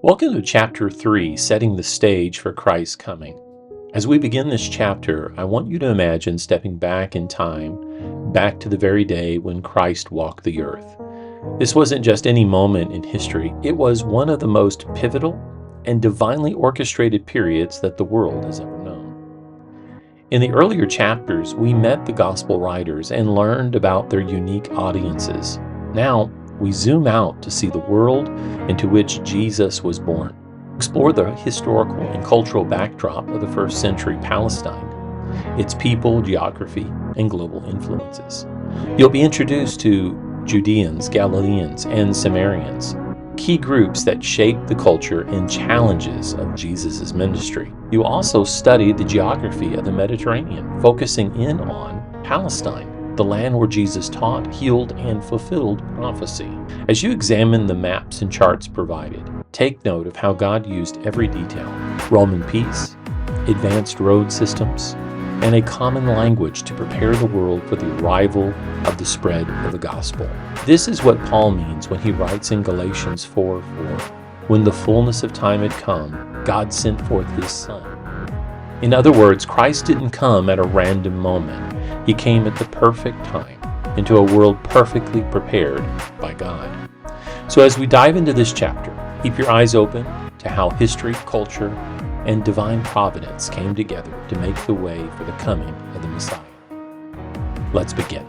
Welcome to Chapter 3, Setting the Stage for Christ's Coming. As we begin this chapter, I want you to imagine stepping back in time, back to the very day when Christ walked the earth. This wasn't just any moment in history, it was one of the most pivotal and divinely orchestrated periods that the world has ever known. In the earlier chapters, we met the gospel writers and learned about their unique audiences. Now, we zoom out to see the world into which Jesus was born. Explore the historical and cultural backdrop of the first century Palestine, its people, geography, and global influences. You'll be introduced to Judeans, Galileans, and Samaritans, key groups that shaped the culture and challenges of Jesus' ministry. You'll also study the geography of the Mediterranean, focusing in on Palestine, the land where Jesus taught, healed, and fulfilled prophecy. As you examine the maps and charts provided, take note of how God used every detail: Roman peace, advanced road systems, and a common language to prepare the world for the arrival of the spread of the gospel. This is what Paul means when he writes in Galatians 4:4, "When the fullness of time had come, God sent forth his Son." In other words, Christ didn't come at a random moment. He came at the perfect time, into a world perfectly prepared by God. So as we dive into this chapter, keep your eyes open to how history, culture, and divine providence came together to make the way for the coming of the Messiah. Let's begin.